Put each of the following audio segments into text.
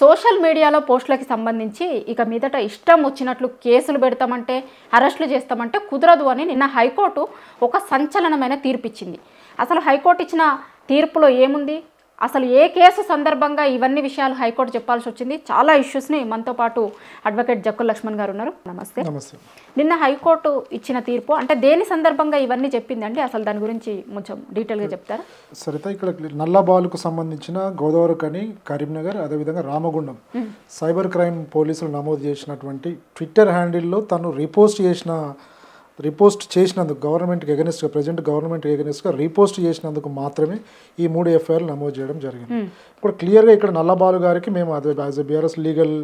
Social మీడియాలో పోస్టులకి సంబంధించి ఇక మీదట ఇష్టం వచ్చినట్లు కేసులు పెడతామంటే అరెస్టులు చేస్తామంటే కుదరదు అని నిన్న హైకోర్టు ఒక సంచలనమైన తీర్పు ఇచ్చింది. అసలు హైకోర్టు ఇచ్చిన తీర్పులో ఏముంది, అసలు ఏ కేసు సందర్భంగా ఇవన్నీ విషయాలు హైకోర్టు చెప్పాల్సి వచ్చింది, చాలా ఇష్యూస్ని మనతో పాటు అడ్వకేట్ జక్కుల లక్ష్మణ్ గారు ఉన్నారు. నమస్తే. నమస్తే. నిన్న హైకోర్టు ఇచ్చిన తీర్పు అంటే దేని సందర్భంగా ఇవన్నీ చెప్పిందండి, అసలు దాని గురించి కొంచెం డీటెయిల్గా చెప్తారా? సరిత, ఇక్కడ నల్లబాలుకు సంబంధించిన గోదావరి కని కరీంనగర్ అదేవిధంగా రామగుండం సైబర్ క్రైమ్ పోలీసులు నమోదు చేసినటువంటి ట్విట్టర్ హ్యాండిల్లో తను రిపోస్ట్ చేసినందుకు గవర్నమెంట్కి ఎగెనిస్ట్గా ప్రజెంట్ గవర్నమెంట్ ఎగెనిస్ట్గా రీపోస్ట్ చేసినందుకు మాత్రమే ఈ 3 ఎఫ్ఐఆర్లు నమోదు చేయడం జరిగింది. ఇప్పుడు క్లియర్గా ఇక్కడ నల్లబాలు గారికి మేము as a BRS legal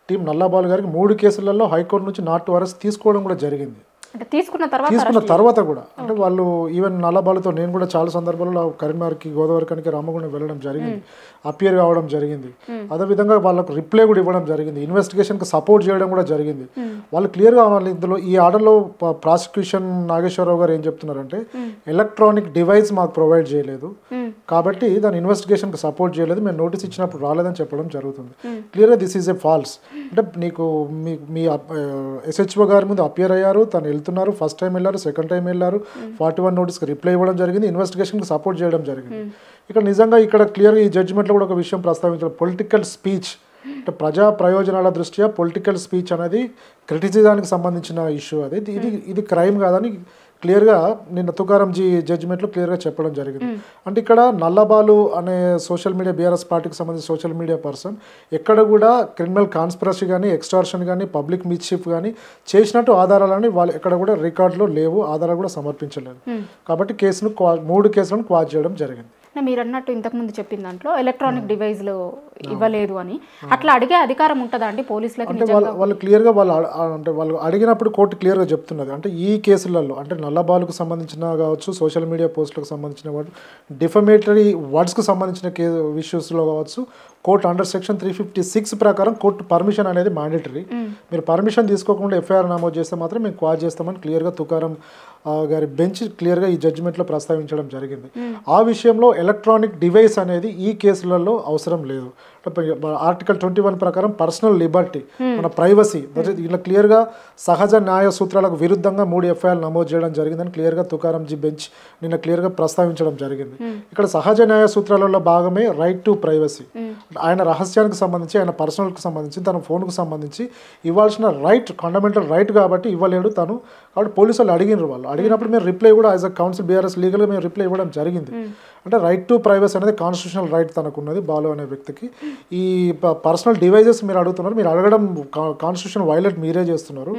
team Nallabalu గారికి 3 కేసులలో హైకోర్టు నుంచి నాట్ టు అరెస్ట్ తీసుకోవడం కూడా జరిగింది. తీసుకున్న తర్వాత కూడా అంటే వాళ్ళు ఈవెన్ నల్లబాలుతో నేను కూడా చాలా సందర్భాల్లో కరీంనగర్కి గోదావరి కనికి రామగుండం వెళ్ళడం జరిగింది, అపియర్ కావడం జరిగింది. అదేవిధంగా వాళ్ళకు రిప్లై కూడా ఇవ్వడం జరిగింది, ఇన్వెస్టిగేషన్కి సపోర్ట్ చేయడం కూడా జరిగింది. వాళ్ళు క్లియర్గా వాళ్ళు ఇందులో ఈ ఆర్డర్లో ప్రాసిక్యూషన్ నాగేశ్వరరావు గారు ఏం చెప్తున్నారంటే ఎలక్ట్రానిక్ డివైస్ మాకు ప్రొవైడ్ చేయలేదు కాబట్టి దాని ఇన్వెస్టిగేషన్కి సపోర్ట్ చేయలేదు, మేము నోటీస్ ఇచ్చినప్పుడు రాలేదని చెప్పడం జరుగుతుంది. క్లియర్గా దిస్ ఈజ్ ఏ ఫాల్స్. అంటే నీకు మీ ఎస్హెచ్ఓ గారి ముందు అపియర్ అయ్యారు, తను వెళ్తున్నారు, ఫస్ట్ టైం వెళ్ళారు, సెకండ్ టైం వెళ్ళారు, 41 నోటీస్కి రిప్లై ఇవ్వడం జరిగింది, ఇన్వెస్టిగేషన్కి సపోర్ట్ చేయడం జరిగింది. ఇక్కడ నిజంగా ఇక్కడ క్లియర్గా ఈ జడ్జిమెంట్లో కూడా ఒక విషయం ప్రస్తావించారు, పొలిటికల్ స్పీచ్ అంటే ప్రజా ప్రయోజనాల దృష్ట్యా పొలిటికల్ స్పీచ్ అనేది క్రిటిసిజానికి సంబంధించిన ఇష్యూ. అది ఇది క్రైమ్ కాదని క్లియర్గా నిన్న తుకారంజీ జడ్జిమెంట్లో క్లియర్గా చెప్పడం జరిగింది. అంటే ఇక్కడ నల్లబాలు అనే సోషల్ మీడియా బీఆర్ఎస్ పార్టీకి సంబంధించిన సోషల్ మీడియా పర్సన్ ఎక్కడ కూడా క్రిమినల్ కాన్స్పిరసీ కానీ ఎక్స్టార్షన్ కానీ పబ్లిక్ మిస్చీఫ్ కానీ చేసినట్టు ఆధారాలని వాళ్ళు ఎక్కడ కూడా రికార్డులో లేవు, ఆధారాలు కూడా సమర్పించలేదు. కాబట్టి 3 కేసులను క్వాష్ చేయడం జరిగింది. మీరు అన్నట్టు ఇంతకుముందు చెప్పిన దాంట్లో ఎలక్ట్రానిక్ డివైస్లు ఇవ్వలేదు అని అట్లా అడిగే అధికారం ఉంటుందా అండి పోలీసులకు? అంటే వాళ్ళు క్లియర్గా వాళ్ళు అడిగినప్పుడు కోర్టు క్లియర్గా చెప్తున్నది. అంటే ఈ కేసులలో అంటే నల్లబాలుకు సంబంధించిన కావచ్చు, సోషల్ మీడియా పోస్టులకు సంబంధించిన వాటి డిఫమేటరీ వర్డ్స్కు సంబంధించిన ఇష్యూస్లో కావచ్చు, కోర్టు అండర్ సెక్షన్ 356 ప్రకారం కోర్టు పర్మిషన్ అనేది మ్యాండేటరీ. మీరు పర్మిషన్ తీసుకోకుండా ఎఫ్ఐఆర్ నమోదు చేస్తే మాత్రం మేము క్వాష్ చేస్తామని క్లియర్గా తుకారం గారి బెంచ్ క్లియర్గా ఈ జడ్జిమెంట్లో ప్రస్తావించడం జరిగింది. ఆ విషయంలో ఎలక్ట్రానిక్ డివైస్ అనేది ఈ కేసులలో అవసరం లేదు. ఆర్టికల్ 21 ప్రకారం పర్సనల్ లిబర్టీ, మన ప్రైవసీ, ఇలా క్లియర్గా సహజ న్యాయ సూత్రాలకు విరుద్ధంగా 3 ఎఫ్ఐఆర్లు నమోదు చేయడం జరిగిందని క్లియర్గా తుకారంజీ బెంచ్ నిన్న క్లియర్గా ప్రస్తావించడం జరిగింది. ఇక్కడ సహజ న్యాయ సూత్రాలలో భాగమే రైట్ టు ప్రైవసీ. ఆయన రహస్యానికి సంబంధించి, ఆయన పర్సనల్కి సంబంధించి, తన ఫోన్కు సంబంధించి ఇవ్వాల్సిన రైట్, ఫండమెంటల్ రైట్ కాబట్టి ఇవ్వలేడు తను. కాబట్టి పోలీసులు అడిగినారు, వాళ్ళు అడిగినప్పుడు మేము రిప్లై కూడా యాజ్ అ కౌన్సిల్ బీఆర్ఎస్ లీగల్గా మేము రిప్లై ఇవ్వడం జరిగింది. అంటే రైట్ టు ప్రైవసీ అనేది కాన్స్టిట్యూషనల్ రైట్ తనకున్నది బాలు అనే వ్యక్తికి. ఈ పర్సనల్ డివైజెస్ మీరు అడుగుతున్నారు, మీరు అడగడం కాన్స్టిట్యూషన్ వైలేట్ మీరే చేస్తున్నారు.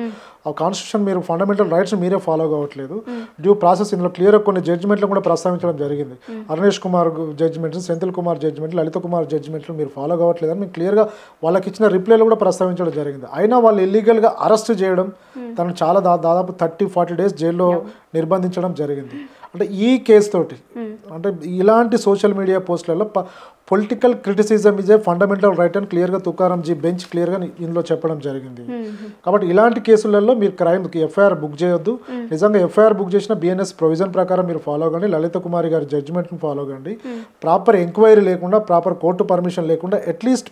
ఆ కాన్స్టిట్యూషన్ మీరు ఫండమెంటల్ రైట్స్ మీరే ఫాలో కావట్లేదు. డ్యూ ప్రాసెస్ ఇందులో క్లియర్గా కొన్ని జడ్జిమెంట్లు కూడా ప్రస్తావించడం జరిగింది. అరుణేష్ కుమార్ జడ్జిమెంట్, సెంథిల్ కుమార్ జడ్జిమెంట్, లలిత కుమార్ జడ్జిమెంట్లు మీరు ఫాలో కావట్లేదని మేము క్లియర్గా వాళ్ళకి ఇచ్చిన రిప్లైలో కూడా ప్రస్తావించడం జరిగింది. అయినా వాళ్ళు ఇల్లీగల్గా అరెస్ట్ చేయడం, తను చాలా దాదాపు 30-40 డేస్ జైల్లో నిర్బంధించడం జరిగింది. అంటే ఈ కేసు తోటి అంటే ఇలాంటి సోషల్ మీడియా పోస్టులలో political criticism is a fundamental right అని క్లియర్గా తుకారంజీ బెంచ్ క్లియర్గా ఇందులో చెప్పడం జరిగింది. కాబట్టి ఇలాంటి కేసులలో మీరు క్రైమ్కి ఎఫ్ఐఆర్ బుక్ చేయొద్దు. నిజంగా ఎఫ్ఐఆర్ బుక్ చేసిన బిఎన్ఎస్ ప్రొవిజన్ ప్రకారం మీరు ఫాలో కండి, లలిత కుమారి గారి జడ్జిమెంట్ని ఫాలో కండి. ప్రాపర్ ఎంక్వైరీ లేకుండా, ప్రాపర్ కోర్టు పర్మిషన్ లేకుండా, అట్లీస్ట్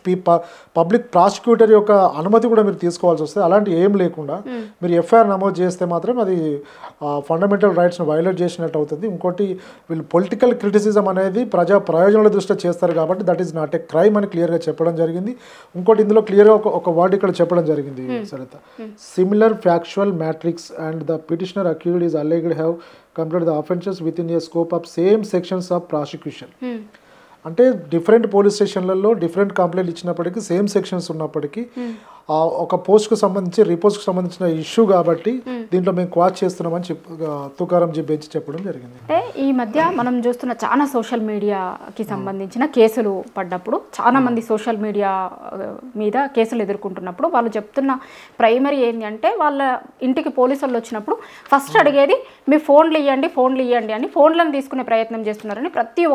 పబ్లిక్ ప్రాసిక్యూటర్ యొక్క అనుమతి కూడా మీరు తీసుకోవాల్సి వస్తుంది. అలాంటి ఏం లేకుండా మీరు ఎఫ్ఐఆర్ నమోదు చేస్తే మాత్రం అది ఫండమెంటల్ రైట్స్ని వైలేట్ చేసినట్టు అవుతుంది. ఇంకోటి వీళ్ళు పొలిటికల్ క్రిటిసిజం అనేది ప్రజా ప్రయోజనాల దృష్ట్యా చేస్తారు కాబట్టి that is not a crime అని క్లియర్గా చెప్పడం జరిగింది. ఇంకోటి ఇందులో క్లియర్గా ఒక వర్డ్ ఇక్కడ చెప్పడం జరిగింది సరిత, similar factual matrix and the petitioner accused is alleged have completed the offences within a scope of same sections of prosecution. అంటే డిఫరెంట్ పోలీస్ స్టేషన్లలో డిఫరెంట్ కంప్లైంట్ ఇచ్చినప్పటికీ సేమ్ సెక్షన్స్ ఉన్నప్పటికీ ఒక పోస్ట్కు సంబంధించి రిపోర్ట్స్కి సంబంధించిన ఇష్యూ కాబట్టి దీంట్లో మేము క్వాష్ చేస్తున్నామని తుకారంజీ బెంచ్ చెప్పడం జరిగింది. అంటే ఈ మధ్య మనం చూస్తున్న చాలా సోషల్ మీడియాకి సంబంధించిన కేసులు పడ్డప్పుడు చాలా మంది సోషల్ మీడియా మీద కేసులు ఎదుర్కొంటున్నప్పుడు వాళ్ళు చెప్తున్న ప్రైమరీ ఏంటి అంటే వాళ్ళ ఇంటికి పోలీసు వాళ్ళు వచ్చినప్పుడు ఫస్ట్ అడిగేది మీ ఫోన్లు ఇవ్వండి అని ఫోన్లను తీసుకునే ప్రయత్నం చేస్తున్నారని ప్రతి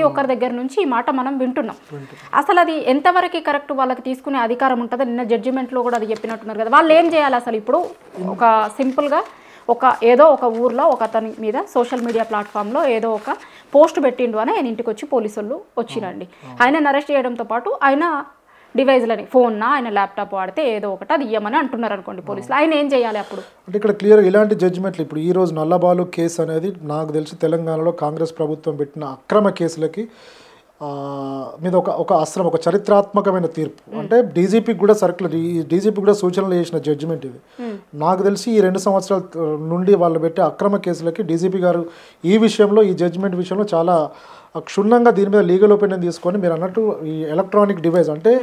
ఒక్కరి దగ్గర నుంచి ఈ మాట మనం వింటున్నాం. అసలు అది ఎంతవరకు కరెక్ట్, వాళ్ళకి తీసుకునే అధికారం ఉంటుందో నిన్న జడ్జిమెంట్లో కూడా అది చెప్పినట్టున్నారు కదా. వాళ్ళు ఏం చేయాలి అసలు? ఇప్పుడు ఒక సింపుల్గా ఏదో ఒక ఊర్లో ఒక అతని మీద సోషల్ మీడియా ప్లాట్ఫామ్లో ఏదో ఒక పోస్ట్ పెట్టిండు అని ఆయన ఇంటికి వచ్చి పోలీసులు వచ్చిరండి. ఆయనను అరెస్ట్ చేయడంతో పాటు ఆయన డివైజ్లని ఫోన్నా ఆయన ల్యాప్టాప్ వాడితే ఏదో ఒకటి అది ఇవ్వమని అంటున్నారు అనుకోండి పోలీసులు, ఆయన ఏం చేయాలి అప్పుడు? అంటే ఇక్కడ క్లియర్ ఇలాంటి జడ్జిమెంట్లు ఇప్పుడు ఈ రోజు నల్లబాలు కేసు అనేది నాకు తెలిసి తెలంగాణలో కాంగ్రెస్ ప్రభుత్వం పెట్టిన అక్రమ కేసులకి మీద ఒక అస్త్రం, ఒక చరిత్రాత్మకమైన తీర్పు. అంటే డీజీపీకి కూడా డీజీపీ కూడా సూచనలు చేసిన జడ్జిమెంట్ ఇది. నాకు తెలిసి ఈ 2 సంవత్సరాల నుండి వాళ్ళు పెట్టే అక్రమ కేసులకి డీజీపీ గారు ఈ విషయంలో, ఈ జడ్జిమెంట్ విషయంలో చాలా క్షుణ్ణంగా దీని మీద లీగల్ ఒపీనియన్ తీసుకొని మీరు అన్నట్టు ఈ ఎలక్ట్రానిక్ డివైస్ అంటే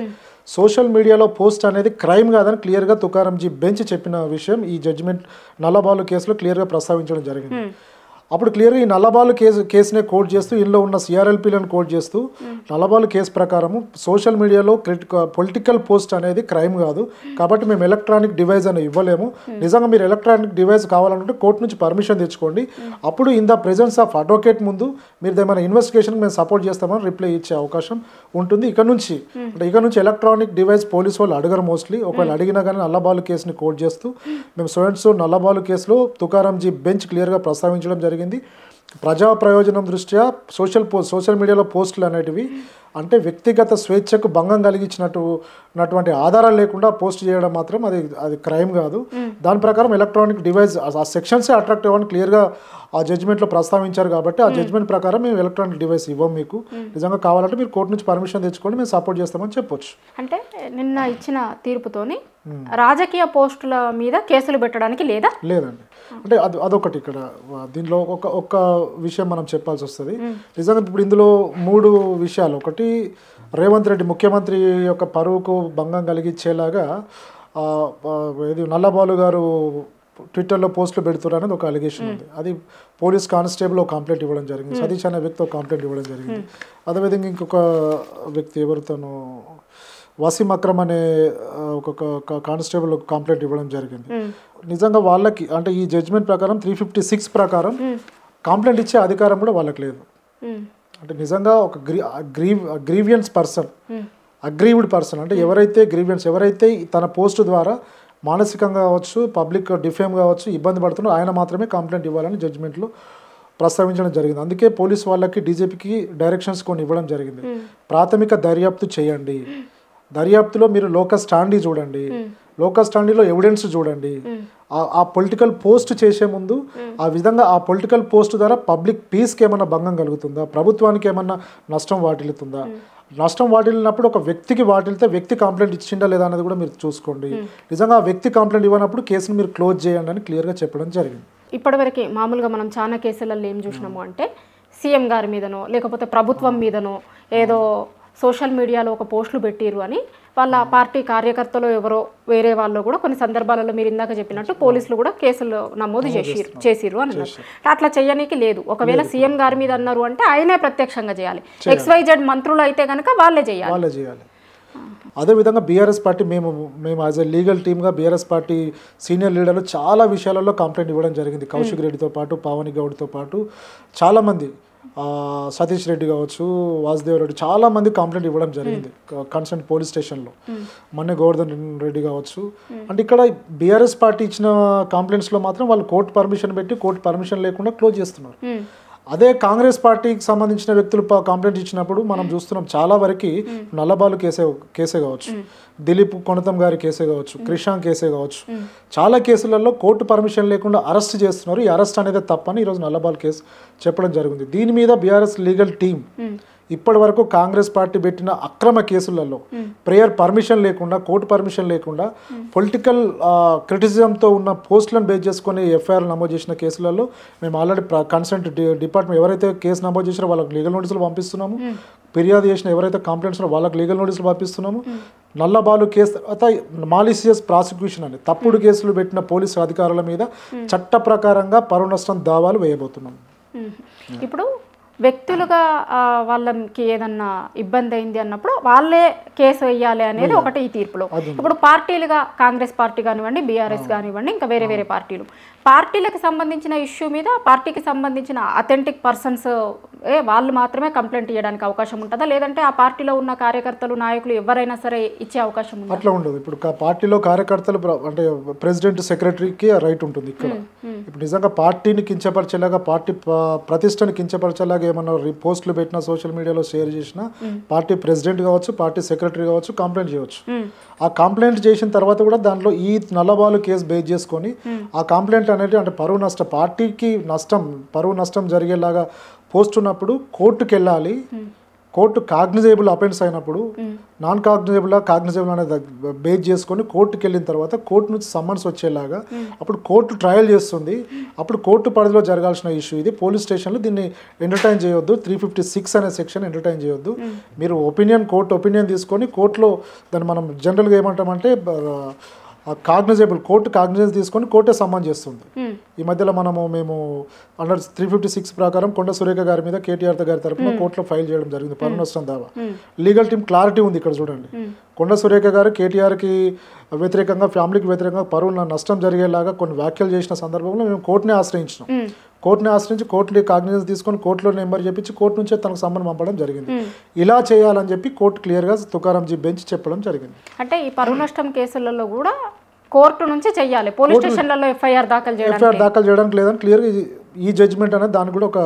సోషల్ మీడియాలో పోస్ట్ అనేది క్రైమ్ కాదని క్లియర్గా తుకారంజీ బెంచ్ చెప్పిన విషయం ఈ జడ్జిమెంట్ నల్లబాలు కేసులో క్లియర్గా ప్రస్తావించడం జరిగింది. అప్పుడు క్లియర్గా ఈ నల్లబాలు కేసునే కోట్ చేస్తూ ఇందులో ఉన్న సిఆర్ఎల్పీలను కోట్ చేస్తూ నల్లబాలు కేసు ప్రకారము సోషల్ మీడియాలో పొలిటికల్ పోస్ట్ అనేది క్రైమ్ కాదు కాబట్టి మేము ఎలక్ట్రానిక్ డివైస్ అని ఇవ్వలేము. నిజంగా మీరు ఎలక్ట్రానిక్ డివైస్ కావాలంటే కోర్టు నుంచి పర్మిషన్ తెచ్చుకోండి, అప్పుడు in the presence of advocate ముందు మీరు ఏమైనా ఇన్వెస్టిగేషన్ మేము సపోర్ట్ చేస్తామని రిప్లై ఇచ్చే అవకాశం ఉంటుంది. ఇక నుంచి ఎలక్ట్రానిక్ డివైస్ పోలీసు వాళ్ళు అడగరు మోస్ట్లీ. ఒకవేళ అడిగినా కానీ నల్లబాలు కేసుని కోట్ చేస్తూ మేము సో నల్లబాలు కేసులో తుకారంజీ బెంచ్ క్లియర్గా ప్రస్తావించడం జరిగింది. ప్రజా ప్రయోజనం దృష్ట్యా సోషల్ మీడియాలో పోస్టులు అనేటివి అంటే వ్యక్తిగత స్వేచ్ఛకు భంగం కలిగించినటువంటి ఆధారాలు లేకుండా పోస్ట్ చేయడం మాత్రం అది క్రైమ్ కాదు. దాని ప్రకారం ఎలక్ట్రానిక్ డివైస్ ఆ సెక్షన్సే అట్రాక్టివ్ అని క్లియర్గా ఆ జడ్జిమెంట్లో ప్రస్తావించారు కాబట్టి ఆ జడ్జిమెంట్ ప్రకారం మేము ఎలక్ట్రానిక్ డివైస్ ఇవ్వం, మీకు నిజంగా కావాలంటే మీరు కోర్టు నుంచి పర్మిషన్ తెచ్చుకోండి, మేము సపోర్ట్ చేస్తామని చెప్పొచ్చు. అంటే నిన్న ఇచ్చిన తీర్పుతోని రాజకీయ పోస్టుల మీద కేసులు పెట్టడానికి లేదండి. అంటే అదొకటి ఇక్కడ దీనిలో ఒక విషయం మనం చెప్పాల్సి వస్తుంది. నిజంగా ఇప్పుడు ఇందులో 3 విషయాలు. ఒకటి, రేవంత్ రెడ్డి ముఖ్యమంత్రి యొక్క పరువుకు భంగం కలిగించేలాగా నల్లబాలు గారు ట్విట్టర్లో పోస్టులు పెడుతున్నారు అనేది ఒక అలిగేషన్ ఉంది. అది పోలీస్ కానిస్టేబుల్ ఒక కంప్లైంట్ ఇవ్వడం జరిగింది, సతీష్ అనే వ్యక్తి ఒక కంప్లైంట్ ఇవ్వడం జరిగింది. అదేవిధంగా ఇంకొక వ్యక్తి ఎవరితోనూ వసీం అక్రమ్ అనే ఒక కానిస్టేబుల్ ఒక కంప్లైంట్ ఇవ్వడం జరిగింది. నిజంగా వాళ్ళకి అంటే ఈ జడ్జిమెంట్ ప్రకారం 356 ప్రకారం కంప్లైంట్ ఇచ్చే అధికారం కూడా వాళ్ళకి లేదు. అంటే నిజంగా ఒక గ్రీవియన్స్ పర్సన్, అగ్రీవ్డ్ పర్సన్ అంటే ఎవరైతే తన పోస్ట్ ద్వారా మానసికంగా కావచ్చు, పబ్లిక్ డిఫేమ్ కావచ్చు ఇబ్బంది పడుతున్నారో ఆయన మాత్రమే కంప్లైంట్ ఇవ్వాలని జడ్జిమెంట్లో ప్రస్తావించడం జరిగింది. అందుకే పోలీస్ వాళ్ళకి డీజీపీకి డైరెక్షన్స్ కొన్ని ఇవ్వడం జరిగింది. ప్రాథమిక దర్యాప్తు చేయండి, దర్యాప్తులో మీరు లోకస్ స్టాండీ చూడండి, లోకస్ స్టాండీలో ఎవిడెన్స్ చూడండి. ఆ పొలిటికల్ పోస్ట్ చేసే ముందు ఆ విధంగా ఆ పొలిటికల్ పోస్ట్ ద్వారా పబ్లిక్ పీస్కి ఏమన్నా భంగం కలుగుతుందా, ప్రభుత్వానికి ఏమన్నా నష్టం వాటిల్లుతుందా, నష్టం వాటిల్లినప్పుడు ఒక వ్యక్తికి వాటిల్తే వ్యక్తి కంప్లైంట్ ఇచ్చిండా లేదా అనేది కూడా మీరు చూసుకోండి. నిజంగా ఆ వ్యక్తి కంప్లైంట్ ఇవ్వనప్పుడు కేసును మీరు క్లోజ్ చేయండి అని క్లియర్గా చెప్పడం జరిగింది. ఇప్పటివరకు మామూలుగా మనం చాలా కేసులలో ఏం చూసినాము అంటే సీఎం గారి మీదనో లేకపోతే ప్రభుత్వం మీదనో ఏదో సోషల్ మీడియాలో ఒక పోస్టులు పెట్టిరు అని వాళ్ళ పార్టీ కార్యకర్తలు ఎవరో వేరే వాళ్ళు కూడా కొన్ని సందర్భాలలో మీరు ఇందాక చెప్పినట్టు పోలీసులు కూడా కేసులు నమోదు చేసిరు అన్నారు. అట్లా చేయనీకి లేదు. ఒకవేళ సీఎం గారి మీద అన్నారు అంటే ఆయనే ప్రత్యక్షంగా చేయాలి. XYZ మంత్రులు అయితే కనుక వాళ్ళే చేయాలి. అదేవిధంగా బీఆర్ఎస్ పార్టీ మేము యాజ్ ఎ లీగల్ టీమ్గా బీఆర్ఎస్ పార్టీ సీనియర్ లీడర్లు చాలా విషయాలలో కంప్లైంట్ ఇవ్వడం జరిగింది. కౌశిక్ రెడ్డితో పాటు, పావని గౌడ్తో పాటు చాలామంది, సతీష్ రెడ్డి కావచ్చు, వాసుదేవ్ రెడ్డి చాలామంది కంప్లైంట్ ఇవ్వడం జరిగింది కన్సర్న్ పోలీస్ స్టేషన్లో. మొన్న గోవర్ధన్ రెడ్డి కావచ్చు. అంటే ఇక్కడ బీఆర్ఎస్ పార్టీ ఇచ్చిన కంప్లైంట్స్లో మాత్రం వాళ్ళు కోర్టు పర్మిషన్ పెట్టి కోర్టు పర్మిషన్ లేకుండా క్లోజ్ చేస్తున్నారు. అదే కాంగ్రెస్ పార్టీకి సంబంధించిన వ్యక్తులు కంప్లైంట్ ఇచ్చినప్పుడు మనం చూస్తున్నాం చాలా వరకు నల్లబాలు కేసే కావచ్చు, దిలీప్ కొనతం గారి కేసే కావచ్చు, క్రిషాంక్ కేసే కావచ్చు, చాలా కేసులలో కోర్టు పర్మిషన్ లేకుండా అరెస్ట్ చేస్తున్నారు. ఈ అరెస్ట్ అనేది తప్పని ఈరోజు నల్లబాలు కేసు చెప్పడం జరిగింది. దీని మీద బీఆర్ఎస్ లీగల్ టీం ఇప్పటి వరకు కాంగ్రెస్ పార్టీ పెట్టిన అక్రమ కేసులలో ప్రేయర్ పర్మిషన్ లేకుండా, కోర్టు పర్మిషన్ లేకుండా పొలిటికల్ క్రిటిసిజంతో ఉన్న పోస్టులను బేస్ చేసుకొని ఎఫ్ఐఆర్ నమోదు చేసిన కేసులలో మేము ఆల్రెడీ కన్సర్న్ డిపార్ట్మెంట్ ఎవరైతే కేసు నమోదు చేసినా వాళ్ళకి లీగల్ నోటీసులు పంపిస్తున్నాము. ఫిర్యాదు చేసిన ఎవరైతే కంప్లైంట్స్ వాళ్ళకి లీగల్ నోటీసులు పంపిస్తున్నాము. నల్లబాలు కేసు తర్వాత మాలిసియస్ ప్రాసిక్యూషన్ అని తప్పుడు కేసులు పెట్టిన పోలీసు అధికారుల మీద చట్ట ప్రకారంగా పరువు నష్టం దావాలు వేయబోతున్నాము. ఇప్పుడు వ్యక్తులుగా వాళ్ళకి ఏదన్నా ఇబ్బంది అయింది అన్నప్పుడు వాళ్ళే కేసు వేయాలి అనేది ఒకటి ఈ తీర్పులో. ఇప్పుడు పార్టీలుగా కాంగ్రెస్ పార్టీ కానివ్వండి, బీఆర్ఎస్ కానివ్వండి, ఇంకా వేరే పార్టీలకు సంబంధించిన ఇష్యూ మీద పార్టీకి సంబంధించిన అథెంటిక్ పర్సన్స్ వాళ్ళు మాత్రమే కంప్లైంట్ ఇవ్వడానికి అవకాశం ఉంటుందా, లేదంటే ఆ పార్టీలో ఉన్న కార్యకర్తలు నాయకులు ఎవరైనా సరే ఇచ్చే అవకాశం ఉందా? అట్లా ఉండదు. ఇప్పుడు పార్టీలో కార్యకర్తలు అంటే ప్రెసిడెంట్ సెక్రటరీకి ఆ రైట్ ఉంటుంది ఇక్కడ. ఇప్పుడు నిజంగా పార్టీని కించపరిచేలాగా, పార్టీ ప్రతిష్టని కించపరిచేలాగా ఏమన్నా పోస్టులు పెట్టినా, సోషల్ మీడియాలో షేర్ చేసినా పార్టీ ప్రెసిడెంట్ కావచ్చు, పార్టీ సెక్రటరీ కావచ్చు కంప్లైంట్ చేయవచ్చు. ఆ కంప్లైంట్ చేసిన తర్వాత కూడా దాంట్లో ఈ నల్లబాలు కేసు బేస్ చేసుకొని ఆ కంప్లైంట్ అనేది అంటే పార్టీకి పరువు నష్టం జరిగేలాగా పోస్ట్ ఉన్నప్పుడు కోర్టుకు వెళ్ళాలి. కోర్టు కాగ్నిజేబుల్ అఫెన్స్ అయినప్పుడు నాన్ కాగ్నిజేబుల్ అనేది బేస్ చేసుకొని కోర్టుకు వెళ్ళిన తర్వాత కోర్టు నుంచి సమ్మన్స్ వచ్చేలాగా అప్పుడు కోర్టు ట్రయల్ చేస్తుంది. అప్పుడు కోర్టు పరిధిలో జరగాల్సిన ఇష్యూ ఇది. పోలీస్ స్టేషన్లో దీన్ని ఎంటర్టైన్ చేయొద్దు. 356 అనే సెక్షన్ ఎంటర్టైన్ చేయొద్దు. మీరు కోర్టు ఒపీనియన్ తీసుకొని కోర్టులో దాన్ని మనం జనరల్గా ఏమంటామంటే కోర్టు కాగ్నిజెన్స్ తీసుకొని కోర్టే సమ్మన్ చేస్తుంది. ఈ మధ్యలో మేము అండర్ 356 ప్రకారం కొండ సురేఖ గారి మీద కేటీఆర్ గారి తరఫున కోర్టులో ఫైల్ చేయడం జరిగింది పరువు నష్టం దావా. లీగల్ టీమ్ క్లారిటీ ఉంది ఇక్కడ చూడండి. కొండ సురేఖ గారు కేటీఆర్కి వ్యతిరేకంగా, ఫ్యామిలీకి వ్యతిరేకంగా పరువు నష్టం జరిగేలాగా కొన్ని వ్యాఖ్యలు చేసిన సందర్భంలో మేము కోర్టుని ఆశ్రయించినాం. కోర్టుని ఆశ్రయించి కోర్టుని కాగ్నిజెన్స్ తీసుకొని కోర్టులో నెంబర్ చెప్పించి కోర్టు నుంచే తనకు సమ్మన్ పంపడం జరిగింది. ఇలా చేయాలని చెప్పి కోర్టు క్లియర్గా తుకారాంజీ బెంచ్ చెప్పడం జరిగింది. అంటే ఈ పరువు నష్టం కేసులలో కూడా కోర్టు నుంచి చెయ్యాలి, పోలీస్ స్టేషన్లలో ఎఫ్ఐఆర్ దాఖలు చేయడానికి లేదని క్లియర్గా ఈ జడ్జిమెంట్ అనేది దానికి కూడా ఒక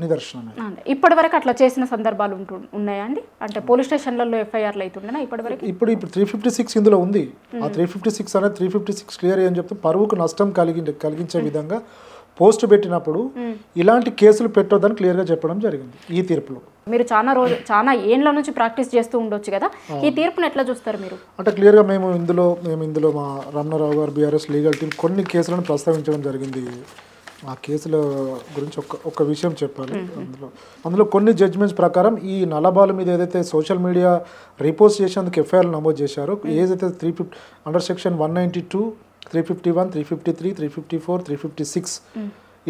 నిదర్శనం. ఇప్పటి వరకు అట్లా చేసిన సందర్భాలు ఉన్నాయా అండి? అంటే పోలీస్ స్టేషన్లలో ఎఫ్ఐఆర్లు అవుతుండేనా ఇప్పటివరకు? ఇప్పుడు 356 ఇందులో ఉంది. ఆ 356 అనేది 356 క్లియర్ ఏం చెప్తే పరువుకు నష్టం కలిగించే విధంగా పోస్ట్ పెట్టినప్పుడు ఇలాంటి కేసులు పెట్టొద్దని క్లియర్గా చెప్పడం జరిగింది ఈ తీర్పులో. మీరు చాలా ఏండ్ల నుంచి ప్రాక్టీస్ చేస్తూ ఉండొచ్చు కదా, ఈ తీర్పును ఎట్లా చూస్తారు మీరు? అంటే క్లియర్గా మేము ఇందులో మా రమణారావు గారు బీఆర్ఎస్ లీగల్ టీం కొన్ని కేసులను ప్రస్తావించడం జరిగింది. ఆ కేసుల గురించి ఒక్క విషయం చెప్పాలి. అందులో కొన్ని జడ్జిమెంట్స్ ప్రకారం ఈ నల్లబాలు మీద ఏదైతే సోషల్ మీడియా రిపోస్ట్ చేసేందుకు ఎఫ్ఐఆర్లు నమోదు చేశారో, ఏదైతే 350 అండర్ సెక్షన్ 192, 351, 353, 354, 356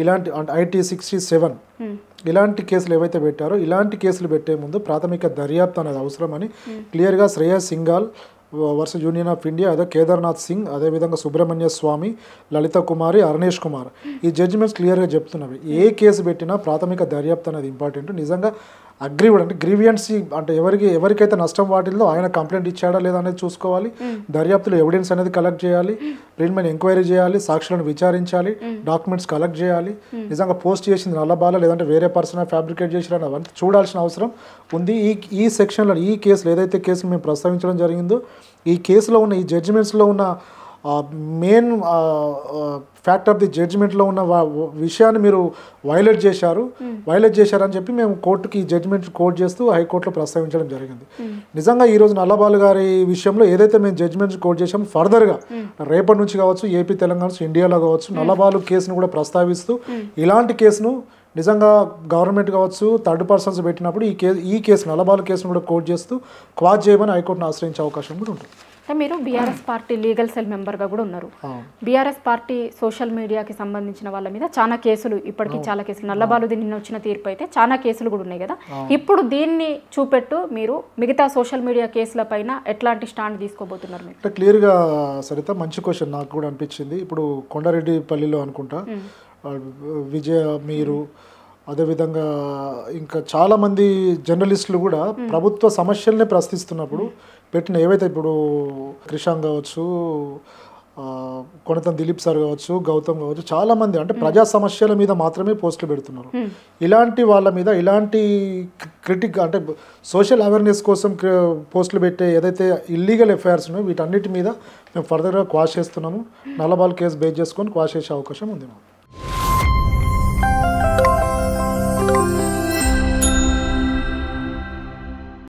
ఇలాంటి ఐటీ 67 ఇలాంటి కేసులు ఏవైతే పెట్టారో, ఇలాంటి కేసులు పెట్టే ముందు ప్రాథమిక దర్యాప్తు అనేది అవసరమని క్లియర్గా Shreyas Singhal versus union of India, అదే కేదార్నాథ్ సింగ్, అదేవిధంగా సుబ్రహ్మణ్య స్వామి, లలిత కుమారి, అరుణేష్ కుమార్ ఈ జడ్జిమెంట్స్ క్లియర్గా చెప్తున్నవి. ఏ కేసు పెట్టినా ప్రాథమిక దర్యాప్తు అనేది ఇంపార్టెంట్. నిజంగా అగ్రీవ్డ్ అంటే గ్రీవియన్సీ అంటే ఎవరికైతే నష్టం వాటిల్లో ఆయన కంప్లైంట్ ఇచ్చాడా లేదా అనేది చూసుకోవాలి. దర్యాప్తులో ఎవిడెన్స్ అనేది కలెక్ట్ చేయాలి, ప్రిలిమినరీ ఎంక్వైరీ చేయాలి, సాక్షులను విచారించాలి, డాక్యుమెంట్స్ కలెక్ట్ చేయాలి. నిజంగా పోస్ట్ చేసింది నల్లబాల లేదంటే వేరే పర్సన్ ఫ్యాబ్రికేట్ చేసిన అవన్నీ చూడాల్సిన అవసరం ఉంది. ఈ సెక్షన్లో ఈ కేసులు ఏదైతే కేసులు మేము ప్రస్తావించడం జరిగిందో, ఈ కేసులో ఉన్న ఈ జడ్జిమెంట్స్లో ఉన్న మెయిన్ ఫ్యాక్ట్ ఆఫ్ ది జడ్జిమెంట్లో ఉన్న విషయాన్ని మీరు వైలేట్ చేశారని చెప్పి మేము కోర్టుకి ఈ జడ్జిమెంట్ కోర్ట్ చేస్తూ హైకోర్టులో ప్రస్తావించడం జరిగింది. నిజంగా ఈరోజు నల్లబాలు గారి విషయంలో ఏదైతే మేము జడ్జిమెంట్స్ కోర్ట్ చేసామో ఫర్దర్గా రేపటి నుంచి కావచ్చు, ఏపీ తెలంగాణ ఇండియాలో కావచ్చు, నల్లబాలు కేసును కూడా ప్రస్తావిస్తూ ఇలాంటి కేసును నిజంగా గవర్నమెంట్ కావచ్చు, థర్డ్ పర్సన్స్ పెట్టినప్పుడు ఈ కేసు నల్లబాలు కేసును కూడా కోర్ట్ చేస్తూ క్వాజ్ చేయమని హైకోర్టును ఆశ్రయించే అవకాశం కూడా ఉంటుంది. మీరు బీఆర్ఎస్ పార్టీ లీగల్ సెల్ మెంబర్గా కూడా ఉన్నారు. బీఆర్ఎస్ పార్టీ సోషల్ మీడియాకి సంబంధించిన వాళ్ళ మీద ఇప్పటికీ చాలా కేసులు, నల్లబాలుది నిన్న వచ్చిన తీర్పు అయితే చాలా కేసులు కూడా ఉన్నాయి కదా. ఇప్పుడు దీన్ని చూపెట్టు మీరు మిగతా సోషల్ మీడియా కేసుల పైన ఎట్లాంటి స్టాండ్ తీసుకోబోతున్నారు? అంటే క్లియర్గా సరిత మంచి క్వశ్చన్ నాకు కూడా అనిపించింది. ఇప్పుడు కొండారెడ్డిపల్లిలో అనుకుంటా విజయ మీరు అదేవిధంగా ఇంకా చాలామంది జర్నలిస్టులు కూడా ప్రభుత్వ సమస్యలనే ప్రశ్నిస్తున్నప్పుడు పెట్టిన ఏవైతే ఇప్పుడు క్రిషాంగ్ కావచ్చు, కొనతం దిలీప్ సార్ కావచ్చు, గౌతమ్ కావచ్చు, చాలామంది అంటే ప్రజా సమస్యల మీద మాత్రమే పోస్టులు పెడుతున్నారు. ఇలాంటి వాళ్ళ మీద ఇలాంటి అంటే సోషల్ అవేర్నెస్ కోసం పోస్టులు పెట్టే ఏదైతే ఇల్లీగల్ ఎఫ్ఐఆర్స్ ఉన్నాయో వీటన్నిటి మీద మేము ఫర్దర్గా క్వాష్ చేస్తున్నాము. నల్లబాల్ కేసు బేస్ చేసుకొని క్వాష్ చేసే అవకాశం ఉంది.